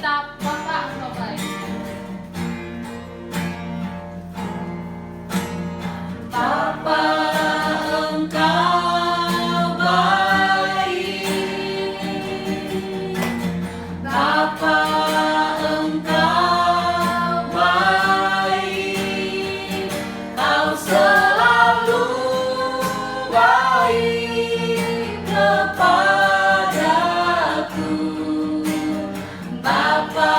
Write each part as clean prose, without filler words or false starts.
kita Bapak Engkau baik. Bapa Engkau baik, Bapa Engkau baik, Kau selalu baik kepadaku. Bapa,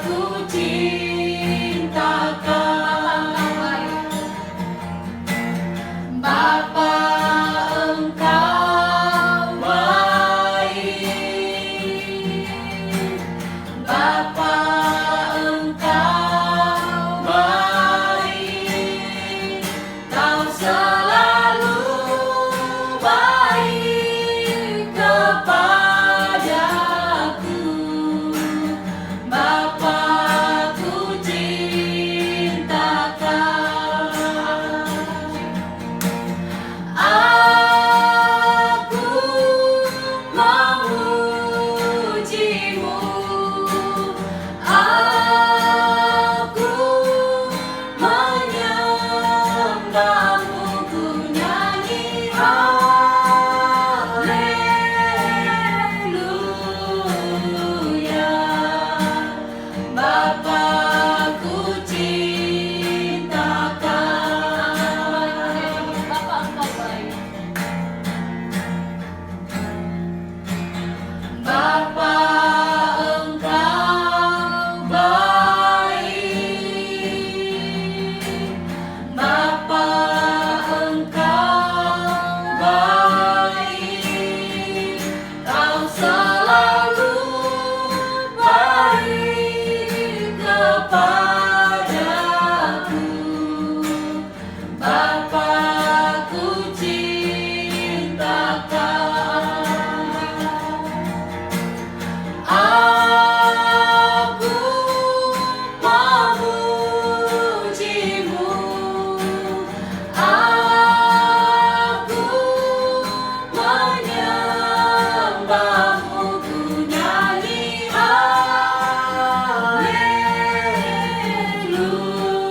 ku cinta Kau. Bapa Engkau baik, Bapa Engkau baik, Kau selalu baik kepadaku. Bapa, ku cinta Kau. Aku memujimu, aku menyembahmu, ku nyanyi haleluya. Bapa, ku cinta Kau. Bapak Engkau baik. Bapa Engkau baik, Bapa Engkau baik, Kau selalu baik kepadaku. Bapa, ku cinta Kau. Aku memujimu, aku menyembahmu, ku nyanyi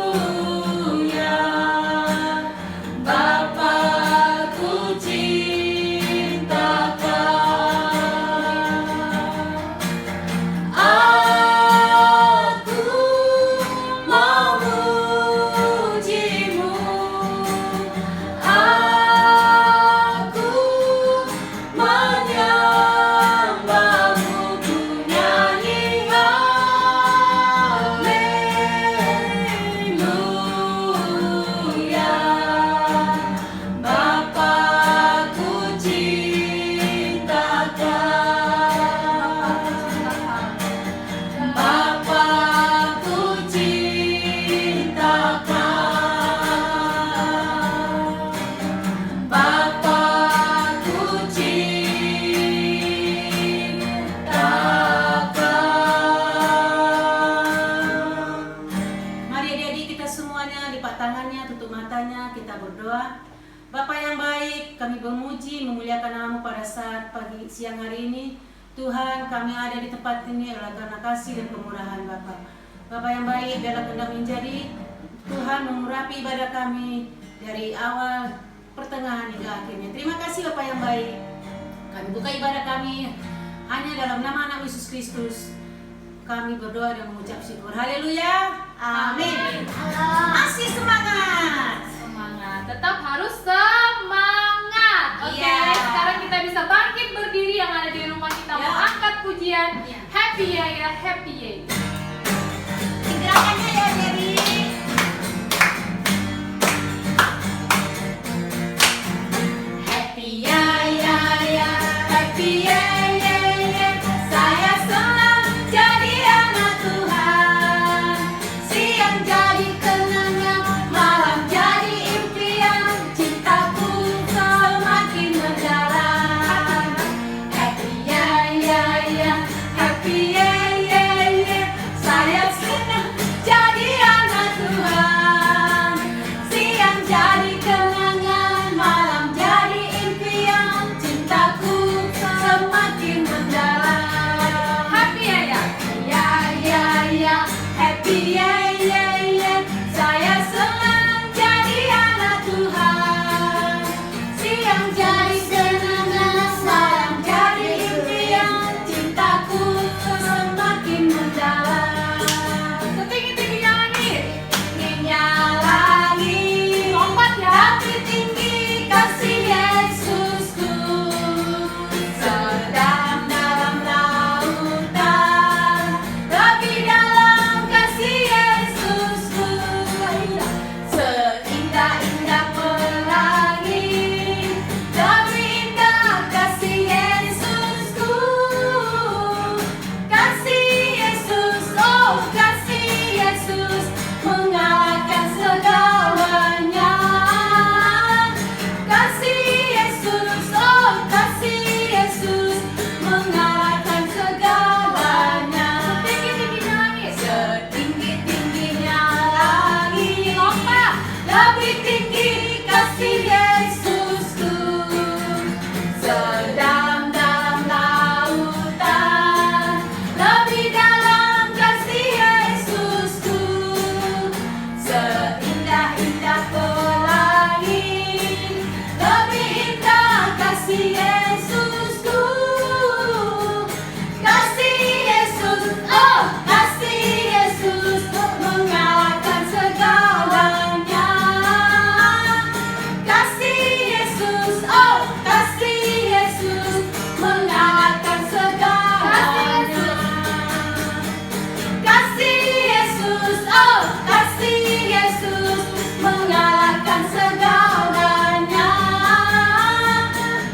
haleluya. Bapa, ku cinta Kau. Aku memujimu, aku menyembahmu, ku nyanyi haleluya. Bapa, ku cinta Kau. Bapa, ku cinta Kau. Bapa, ku cinta Kau. Mari adik-adik kita semuanya lipat tangannya, tutup matanya, kita berdoa. Bapa yang baik, kami memuji, memuliakan nama-Mu pada saat pagi siang hari ini. Tuhan, kami ada di tempat ini adalah karena kasih dan kemurahan Bapa. Bapa yang baik, biarlah Kehendak menjadi Tuhan mengurapi ibadah kami dari awal, pertengahan hingga akhirnya. Terima kasih Bapa yang baik. Kami buka ibadah kami hanya dalam nama anak Yesus Kristus. Kami berdoa dan mengucap syukur. Haleluya. Amin. Masih semangat. Semangat. Tetap harus semangat. Oke, Iya. sekarang kita bisa bangkit berdiri yang ada di rumah kita mau Ya. angkat pujian. Iya. Happy ya, happy ya. Gerakannya ya, Jerry. Happy ya ya ya, happy ya ya ya. Saya senang jadi anak Tuhan. Siang jadi kenangan, malam jadi impian. Cintaku semakin mendalam. Happy ya ya ya, happy ya ya ya. Saya senang jadi anak Tuhan. Siang jadi kenangan, malam jadi impian. Cintaku semakin kasih Yesusku, kasih Yesus, oh kasih Yesus mengalahkan segalanya. Kasih Yesus, oh kasih Yesus mengalahkan segalanya. Kasih Yesus, oh kasih Yesus mengalahkan segalanya.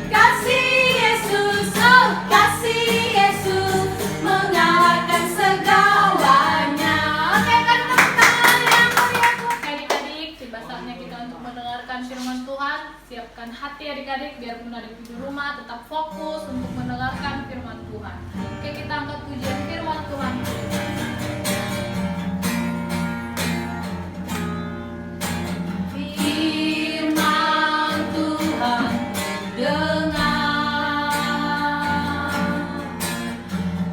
Kasih Yesus, oh kasih Yesus mengalahkan segalanya. Oke, kan teman-teman yang mulia. Adik-adik, tiba saatnya kita untuk mendengarkan firman Tuhan. Siapkan hati adik-adik biarpun ada di rumah, tetap fokus untuk mendengarkan firman Tuhan. Oke, kita angkat pujian firman Tuhan. Firman Tuhan dengar,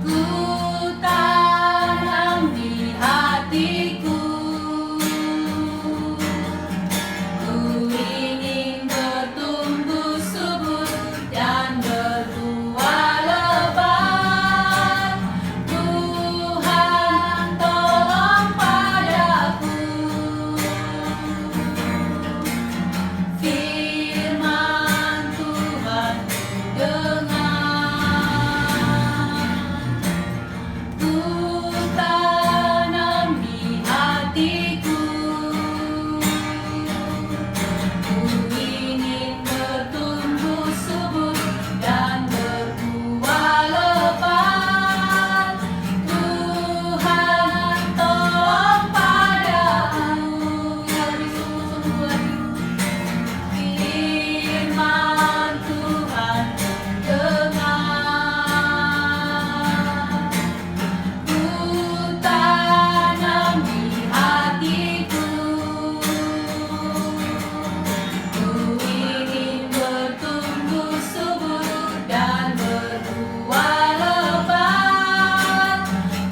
ku tanam di hatiku, ku ingin bertumbuh subur dan berbuah lebat. Tuhan tolong padaku. Firman Tuhan dengar, ku tanam di hatiku, ku ingin bertumbuh subur dan berbuah lebat. Tuhan tolong padaku. Yang lebih sungguh-sungguh lagi. Firman Tuhan dengar, ku tanam di hatiku, ku ingin bertumbuh subur dan berbuah lebat.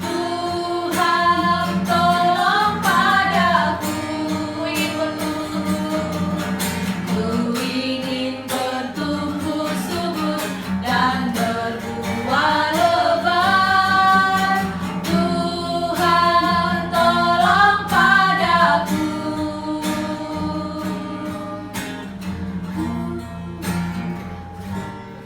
Tuhan tolong padaku, ku ingin bertumbuh subur dan berbuah lebat. Tuhan tolong padaku.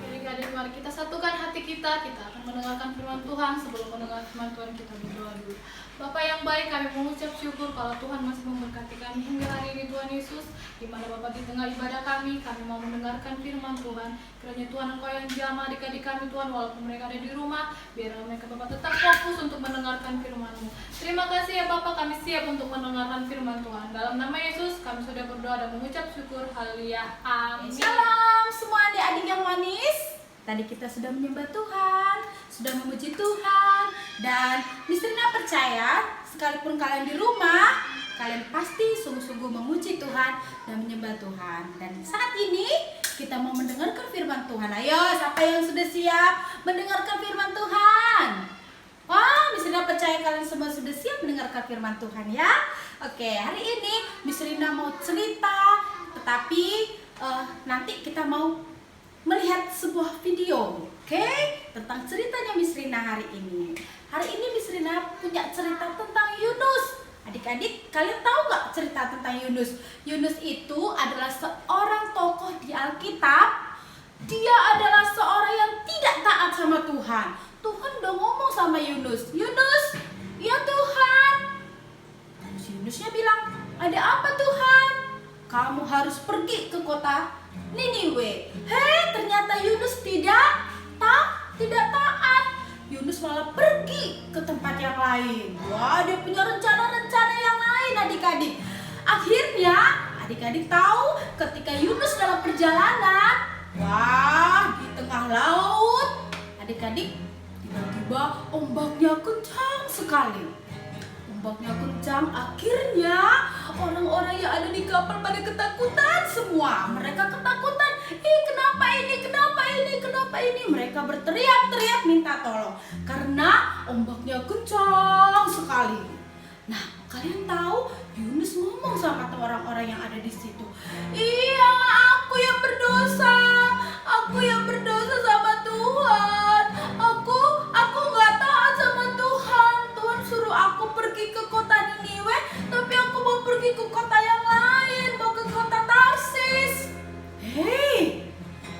Adik-adik, mari kita satukan hati kita. Kita akan mendengarkan firman Tuhan. Sebelum mendengar firman Tuhan, kita berdoa dulu. Bapa yang baik, kami mengucap syukur kalau Tuhan masih memberkati kami hingga hari ini, Tuhan Yesus. Di mana Bapa di tengah ibadah kami mau mendengarkan firman Tuhan. Kiranya Tuhan Engkau yang jamah adik-adik kami, Tuhan, walaupun mereka ada di rumah, biarlah mereka Bapa tetap fokus untuk mendengarkan firman-Mu. Terima kasih ya Bapa, kami siap untuk mendengarkan firman Tuhan. Dalam nama Yesus, kami sudah berdoa dan mengucap syukur. Haleluya. Amin. Shalom semua adik-adik yang manis. Tadi kita sudah menyembah Tuhan, sudah memuji Tuhan, dan Miss Rina percaya sekalipun kalian di rumah, kalian pasti sungguh-sungguh memuji Tuhan dan menyembah Tuhan. Dan saat ini kita mau mendengarkan firman Tuhan. Ayo, siapa yang sudah siap mendengarkan firman Tuhan? Wah, Miss Rina percaya kalian semua sudah siap mendengarkan firman Tuhan ya. Oke, hari ini Miss Rina mau cerita, tetapi nanti kita mau melihat sebuah video, oke? Tentang ceritanya Miss Rina hari ini. Hari ini Miss Rina punya cerita tentang Yunus. Adik-adik, kalian tahu nggak cerita tentang Yunus? Yunus itu adalah seorang tokoh di Alkitab. Dia adalah seorang yang tidak taat sama Tuhan. Tuhan udah ngomong sama Yunus, Yunus, ya Tuhan. Terus Yunusnya bilang, ada apa Tuhan? Kamu harus pergi ke kota Niniwe. Hei, ternyata Yunus tidak taat. Yunus malah pergi ke tempat yang lain. Wah, dia punya rencana-rencana yang lain adik-adik. Akhirnya adik-adik tahu ketika Yunus dalam perjalanan, wah, di tengah laut, adik-adik, tiba-tiba ombaknya kencang sekali. Ombaknya kencang, akhirnya orang-orang yang ada di kapal pada ketakutan semua. Mereka ketakutan, kenapa ini? Mereka berteriak-teriak minta tolong karena ombaknya kencang sekali. Nah, kalian tahu Yunus ngomong sama orang-orang yang ada di situ. Iya, aku yang berdosa. Aku aku yang berdosa sama Tuhan. Aku nggak taat sama Tuhan. Tuhan suruh aku pergi ke kota Niniwe, tapi aku mau pergi ke kota yang lain, mau ke kota Tarsis. Hei,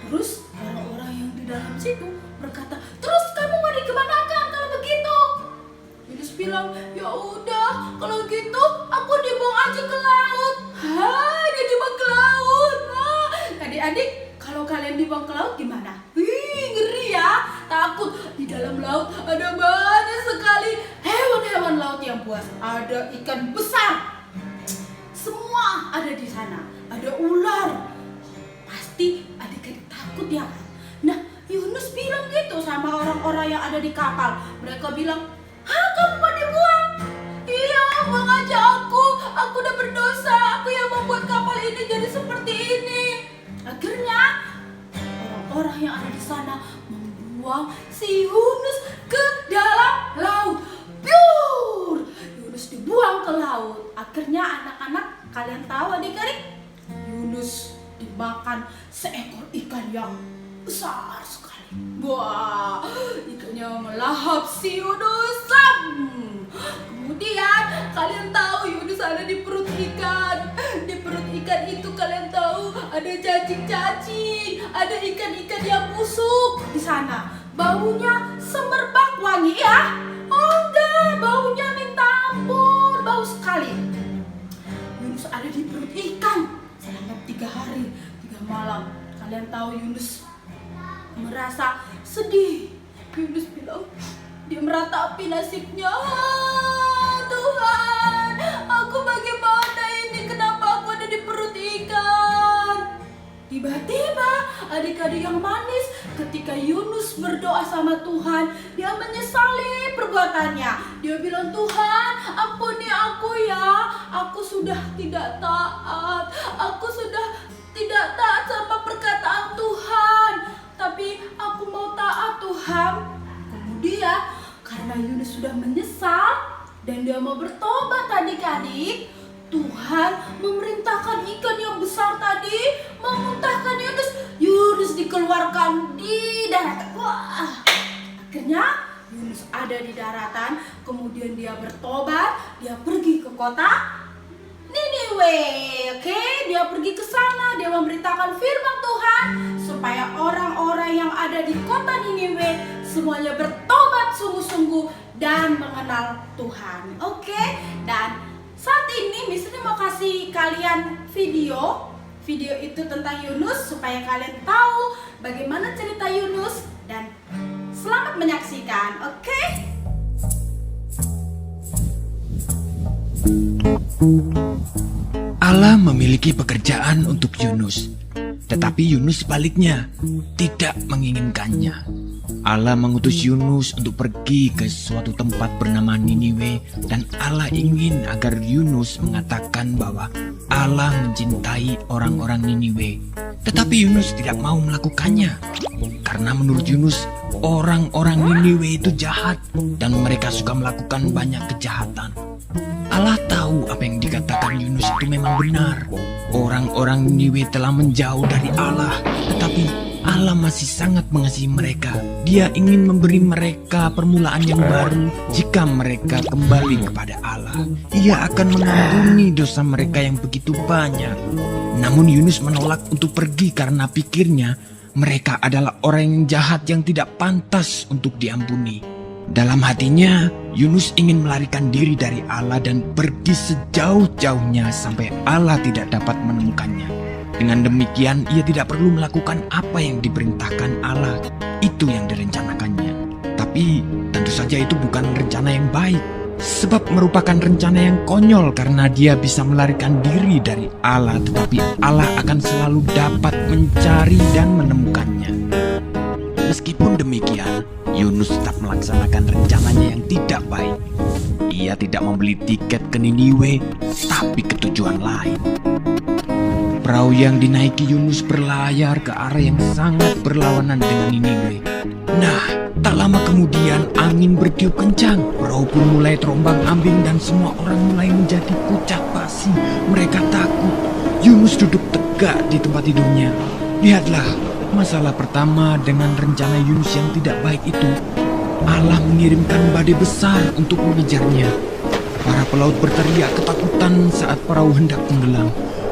terus orang-orang yang di dalam situ berkata, terus kamu mau dikemanakan kalau begitu? Yunus bilang, ya udah, kalau gitu aku dibuang aja ke laut. Hah, dia dibuang ke laut. Adik-adik, kalau kalian dibuang ke laut gimana? Ngeri ya, takut. Di dalam laut ada banyak sekali hewan-hewan laut yang buas. Ada ikan besar, semua ada di sana. Ada ular. Pasti adik-adik takut ya kan? Nah, Yunus bilang gitu sama orang-orang yang ada di kapal. Mereka bilang, kamu mau dibuang? Iya, buang aja aku udah berdosa. Aku yang membuat kapal ini jadi seperti ini. Akhirnya orang-orang yang ada di sana membuang si Yunus ke dalam laut. Biur! Yunus dibuang ke laut. Akhirnya anak-anak, kalian tahu adik-adik, Yunus dimakan seekor ikan yang besar sekali. Wah, ikannya melahap si Yunus. Kemudian kalian tahu Yunus ada di perut ikan. Di perut ikan itu kalian tahu ada cacing-cacing, ada ikan-ikan yang busuk di sana. Baunya semerbak wangi ya? Oh enggak, baunya minta ampun, bau sekali. Yunus ada di perut ikan selama 3 hari 3 malam. Kalian tahu Yunus merasa sedih. Yunus bilang, dia meratapi nasibnya. Tuhan, aku bagaimana ini? Kenapa aku ada di perut ikan? Tiba-tiba adik-adik yang manis, ketika Yunus berdoa sama Tuhan, dia menyesali perbuatannya. Dia bilang, Tuhan, ampuni aku ya. Aku sudah tidak taat. Aku sudah tidak taat sama perkataan Tuhan. Tapi aku mau taat, Tuhan. Kemudian karena Yunus sudah menyesal dan dia mau bertobat adik-adik, Tuhan memerintahkan ikan yang besar tadi memuntahkan Yunus. Yunus dikeluarkan di daratan. Wah, akhirnya Yunus ada di daratan. Kemudian dia bertobat, dia pergi ke kota Niniwe. Oke, dia pergi ke sana, dia memberitakan firman Tuhan supaya orang-orang yang ada di kota Niniwe semuanya bertobat sungguh-sungguh dan mengenal Tuhan. Oke, dan saat ini Miss Rini mau kasih kalian video itu tentang Yunus supaya kalian tahu bagaimana cerita Yunus, dan selamat menyaksikan. Oke? Allah memiliki pekerjaan untuk Yunus, tetapi Yunus sebaliknya tidak menginginkannya. Allah mengutus Yunus untuk pergi ke suatu tempat bernama Niniwe, dan Allah ingin agar Yunus mengatakan bahwa Allah mencintai orang-orang Niniwe. Tetapi Yunus tidak mau melakukannya, karena menurut Yunus orang-orang Niniwe itu jahat dan mereka suka melakukan banyak kejahatan. Allah tahu apa yang dikatakan Yunus itu memang benar. Orang-orang Niniwe telah menjauh dari Allah, tetapi Allah masih sangat mengasihi mereka. Dia ingin memberi mereka permulaan yang baru jika mereka kembali kepada Allah. Ia akan mengampuni dosa mereka yang begitu banyak. Namun Yunus menolak untuk pergi karena pikirnya mereka adalah orang yang jahat yang tidak pantas untuk diampuni. Dalam hatinya, Yunus ingin melarikan diri dari Allah dan pergi sejauh-jauhnya sampai Allah tidak dapat menemukannya. Dengan demikian, ia tidak perlu melakukan apa yang diperintahkan Allah. Itu yang direncanakannya. Tapi tentu saja itu bukan rencana yang baik, sebab merupakan rencana yang konyol karena dia bisa melarikan diri dari Allah, tetapi Allah akan selalu dapat mencari dan menemukannya. Meskipun demikian, Yunus tetap melaksanakan rencananya yang tidak baik. Ia tidak membeli tiket ke Niniwe, tapi ke tujuan lain. Perahu yang dinaiki Yunus berlayar ke arah yang sangat berlawanan dengan Niniwe. Nah, tak lama kemudian angin bertiup kencang. Perahu pun mulai terombang-ambing dan semua orang mulai menjadi pucat pasi. Mereka takut. Yunus duduk tegak di tempat tidurnya. Lihatlah, Masalah pertama dengan rencana Yunus yang tidak baik itu, Allah mengirimkan badai besar untuk mengejarnya. Para pelaut berteriak ketakutan saat perahu hendak tenggelam.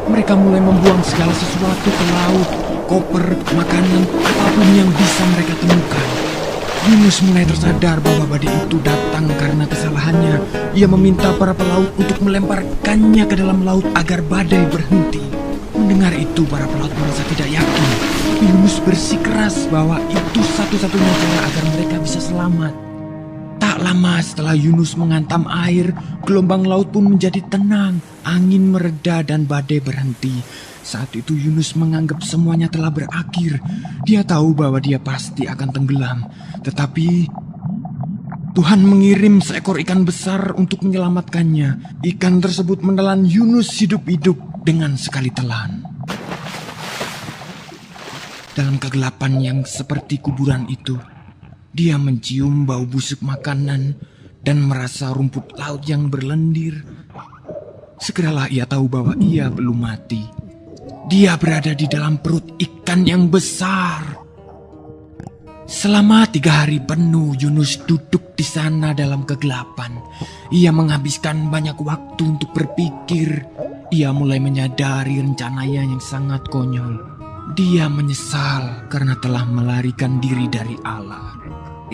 Mereka mulai membuang segala sesuatu ke laut, koper, makanan, apapun yang bisa mereka temukan. Yunus mulai tersadar bahwa badai itu datang karena kesalahannya. Ia meminta para pelaut untuk melemparkannya ke dalam laut agar badai berhenti. Mendengar itu, para pelaut merasa tidak yakin. Yunus bersikeras bahwa itu satu-satunya cara agar mereka bisa selamat. Tak lama setelah Yunus menghantam air, gelombang laut pun menjadi tenang, angin mereda dan badai berhenti. Saat itu Yunus menganggap semuanya telah berakhir. Dia tahu bahwa dia pasti akan tenggelam. Tetapi Tuhan mengirim seekor ikan besar untuk menyelamatkannya. Ikan tersebut menelan Yunus hidup-hidup dengan sekali telan. Dalam kegelapan yang seperti kuburan itu, dia mencium bau busuk makanan dan merasa rumput laut yang berlendir. Segeralah ia tahu bahwa ia belum mati. Dia berada di dalam perut ikan yang besar. Selama 3 hari penuh Yunus duduk di sana dalam kegelapan. Ia menghabiskan banyak waktu untuk berpikir. Ia mulai menyadari rencananya yang sangat konyol. Dia menyesal karena telah melarikan diri dari Allah.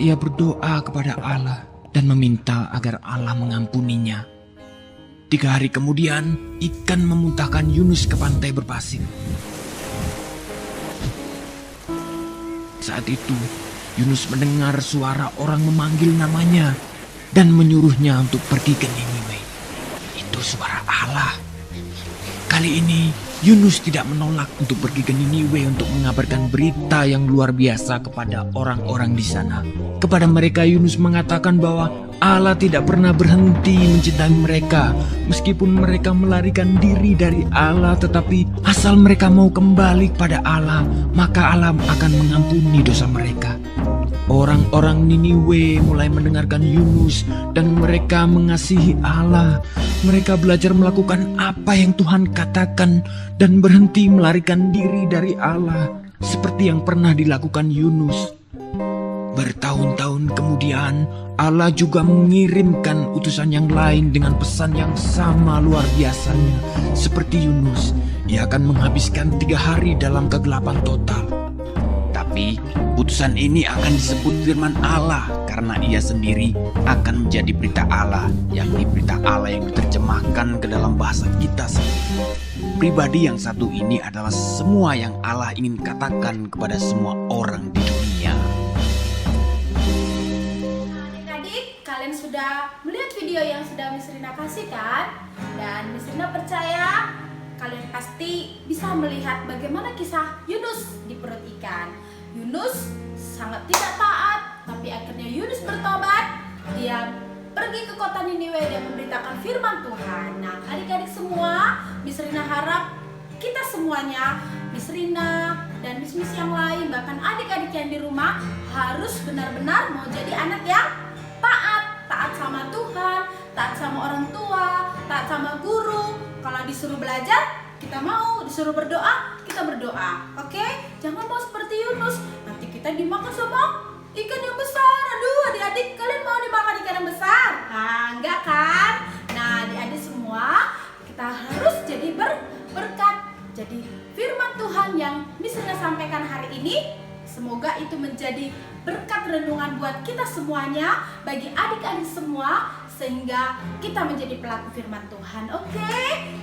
Ia berdoa kepada Allah dan meminta agar Allah mengampuninya. 3 hari kemudian, ikan memuntahkan Yunus ke pantai berpasir. Saat itu, Yunus mendengar suara orang memanggil namanya dan menyuruhnya untuk pergi ke Niniwe. Itu suara Allah. Kali ini, Yunus tidak menolak untuk pergi ke Niniwe untuk mengabarkan berita yang luar biasa kepada orang-orang di sana. Kepada mereka, Yunus mengatakan bahwa Allah tidak pernah berhenti mencintai mereka. Meskipun mereka melarikan diri dari Allah, tetapi asal mereka mau kembali kepada Allah, maka Allah akan mengampuni dosa mereka. Orang-orang Niniwe mulai mendengarkan Yunus dan mereka mengasihi Allah. Mereka belajar melakukan apa yang Tuhan katakan dan berhenti melarikan diri dari Allah seperti yang pernah dilakukan Yunus. Bertahun-tahun kemudian, Allah juga mengirimkan utusan yang lain dengan pesan yang sama luar biasanya. Seperti Yunus, ia akan menghabiskan 3 hari dalam kegelapan total. Tapi, utusan ini akan disebut firman Allah karena ia sendiri akan menjadi berita Allah, yakni berita Allah yang diterjemahkan ke dalam bahasa kita sendiri. Pribadi yang satu ini adalah semua yang Allah ingin katakan kepada semua orang di dunia. Kalian sudah melihat video yang sudah Miss Rina kasih kan? Dan Miss Rina percaya kalian pasti bisa melihat bagaimana kisah Yunus di perut ikan. Yunus sangat tidak taat, tapi akhirnya Yunus bertobat. Dia pergi ke kota Niniwe dan memberitakan firman Tuhan. Nah, adik-adik semua, Miss Rina harap kita semuanya, Miss Rina dan Miss yang lain, bahkan adik-adik yang di rumah harus benar-benar mau jadi anak yang taat sama Tuhan, taat sama orang tua, taat sama guru. Kalau disuruh belajar, kita mau. Disuruh berdoa, kita berdoa. Oke? Jangan mau seperti Yunus. Nanti kita dimakan sama ikan yang besar. Aduh, adik-adik, kalian mau dimakan ikan yang besar? Nah, enggak kan? Nah, adik-adik semua, kita harus jadi berkat. Jadi firman Tuhan yang Miss Rina sampaikan hari ini, semoga itu menjadi berkat renungan buat kita semuanya, bagi adik-adik semua, sehingga kita menjadi pelaku firman Tuhan. Oke?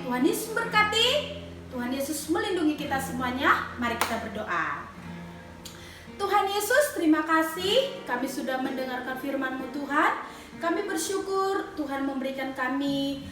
Tuhan Yesus berkati, Tuhan Yesus melindungi kita semuanya. Mari kita berdoa. Tuhan Yesus, terima kasih kami sudah mendengarkan firman-Mu Tuhan. Kami bersyukur Tuhan memberikan kami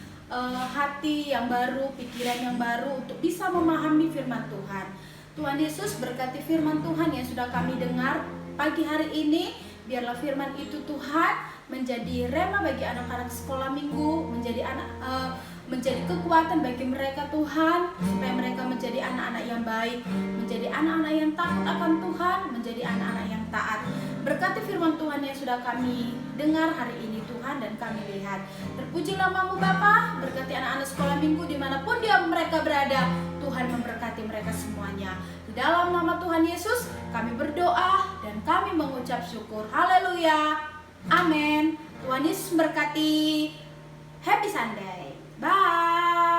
hati yang baru, pikiran yang baru untuk bisa memahami firman Tuhan. Tuhan Yesus, berkati firman Tuhan yang sudah kami dengar pagi hari ini. Biarlah firman itu Tuhan menjadi rema bagi anak-anak sekolah minggu, menjadi kekuatan bagi mereka Tuhan, supaya mereka menjadi anak-anak yang baik, menjadi anak-anak yang takut akan Tuhan, menjadi anak-anak yang taat. Berkati firman Tuhan yang sudah kami dengar hari ini Tuhan, dan kami lihat. Terpujilah nama-Mu Bapa, berkati anak-anak sekolah minggu dimanapun mereka berada. Tuhan Tuhan memberkati mereka semuanya. Di dalam nama Tuhan Yesus kami berdoa dan kami mengucap syukur. Haleluya. Amin. Tuhan Yesus memberkati. Happy Sunday. Bye.